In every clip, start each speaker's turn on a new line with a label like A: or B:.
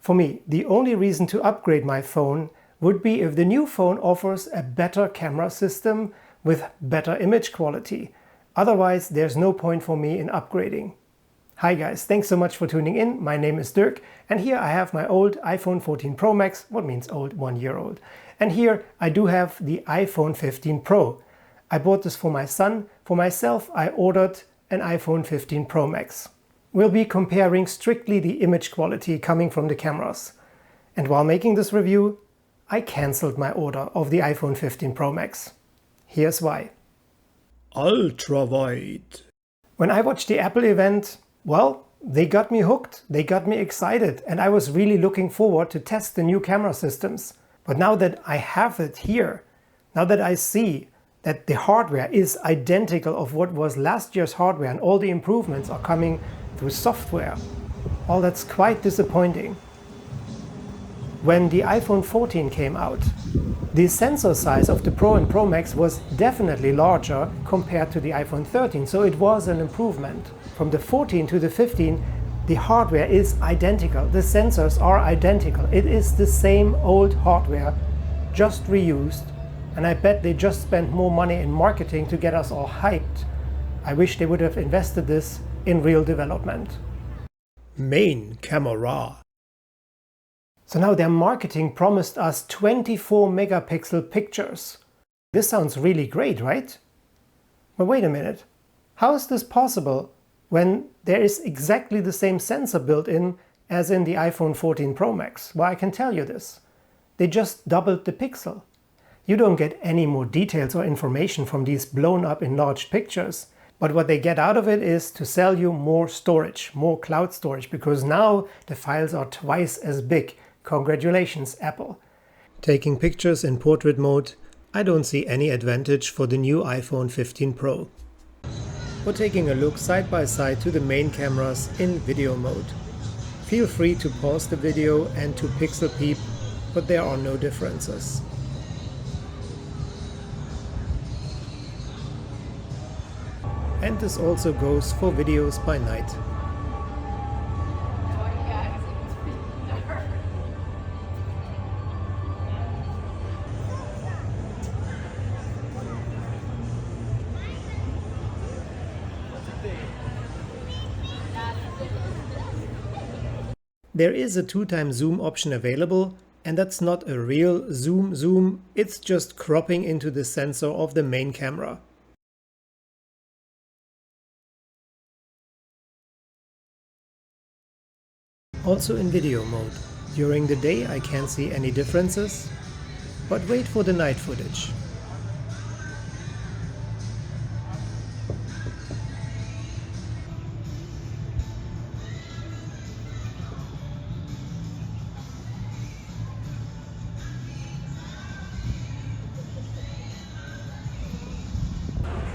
A: For me, the only reason to upgrade my phone would be if the new phone offers a better camera system with better image quality. Otherwise, there's no point for me in upgrading. Hi guys, thanks so much for tuning in. My name is Dirk, and here I have my old iPhone 14 Pro Max, what means old, 1 year old. And here I do have the iPhone 15 Pro. I bought this for my son. For myself, I ordered an iPhone 15 Pro Max. We'll be comparing strictly the image quality coming from the cameras. And while making this review, I cancelled my order of the iPhone 15 Pro Max. Here's why.
B: Ultrawide.
A: When I watched the Apple event, well, they got me hooked, they got me excited, and I was really looking forward to test the new camera systems. But now that I have it here, now that I see that the hardware is identical of what was last year's hardware and all the improvements are coming through software, well, that's quite disappointing. When the iPhone 14 came out, the sensor size of the Pro and Pro Max was definitely larger compared to the iPhone 13, so it was an improvement. From the 14 to the 15, the hardware is identical, the sensors are identical. It is the same old hardware, just reused, and I bet they just spent more money in marketing to get us all hyped. I wish they would have invested this in real development.
B: Main camera.
A: So now their marketing promised us 24 megapixel pictures. This sounds really great, right? But wait a minute. How is this possible when there is exactly the same sensor built in as in the iPhone 14 Pro Max? Well, I can tell you this. They just doubled the pixel. You don't get any more details or information from these blown up enlarged pictures. But what they get out of it is to sell you more storage, more cloud storage, because now the files are twice as big. Congratulations, Apple.
B: Taking pictures in portrait mode, I don't see any advantage for the new iPhone 15 Pro. Or taking a look side by side to the main cameras in video mode. Feel free to pause the video and to pixel peep, but there are no differences. And this also goes for videos by night. There is a 2x zoom option available, and that's not a real zoom, it's just cropping into the sensor of the main camera. Also in video mode. During the day I can't see any differences, but wait for the night footage.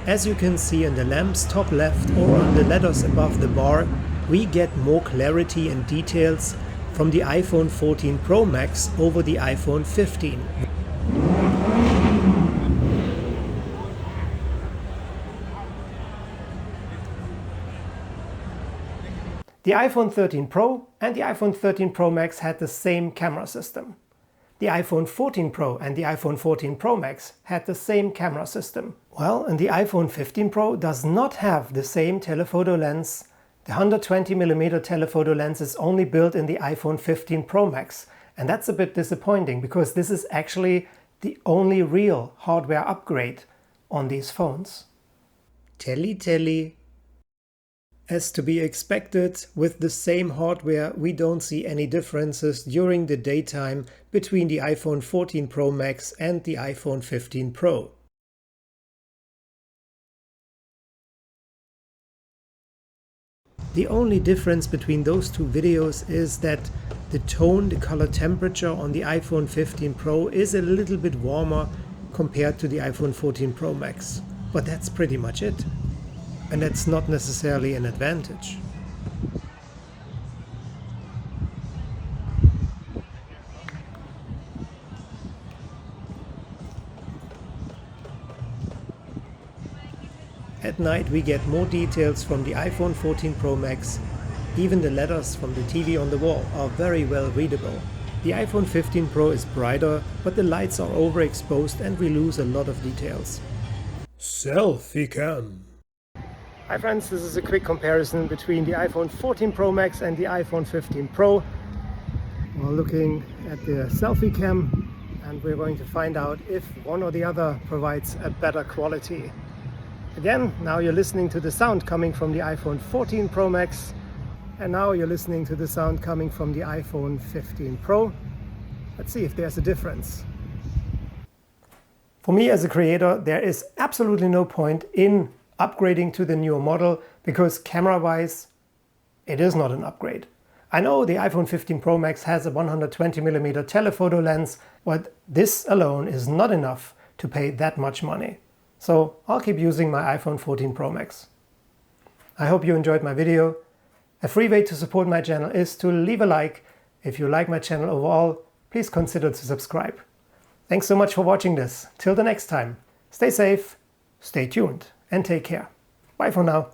B: As you can see in the lamp's top left or on the letters above the bar, we get more clarity and details from the iPhone 14 Pro Max over the iPhone 15.
A: The iPhone 13 Pro and the iPhone 13 Pro Max had the same camera system. The iPhone 14 Pro and the iPhone 14 Pro Max had the same camera system. Well, and the iPhone 15 Pro does not have the same telephoto lens. The 120mm telephoto lens is only built in the iPhone 15 Pro Max, and that's a bit disappointing because this is actually the only real hardware upgrade on these phones.
B: Telly. As to be expected, with the same hardware we don't see any differences during the daytime between the iPhone 14 Pro Max and the iPhone 15 Pro. The only difference between those two videos is that the tone, the color temperature on the iPhone 15 Pro is a little bit warmer compared to the iPhone 14 Pro Max. But that's pretty much it. And that's not necessarily an advantage. At night we get more details from the iPhone 14 Pro Max, Even the letters from the TV on the wall are very well readable. The iPhone 15 Pro is brighter, but the lights are overexposed and we lose a lot of details.
A: Selfie cam. Hi friends, this is a quick comparison between the iPhone 14 Pro Max and the iPhone 15 Pro. We're looking at the selfie cam and we're going to find out if one or the other provides a better quality. Again, now you're listening to the sound coming from the iPhone 14 Pro Max, and now you're listening to the sound coming from the iPhone 15 Pro. Let's see if there's a difference. For me as a creator, there is absolutely no point in upgrading to the newer model because camera-wise, it is not an upgrade. I know the iPhone 15 Pro Max has a 120mm telephoto lens, but this alone is not enough to pay that much money. So I'll keep using my iPhone 14 Pro Max. I hope you enjoyed my video. A free way to support my channel is to leave a like. If you like my channel overall, please consider to subscribe. Thanks so much for watching this. Till the next time, stay safe, stay tuned, and take care. Bye for now.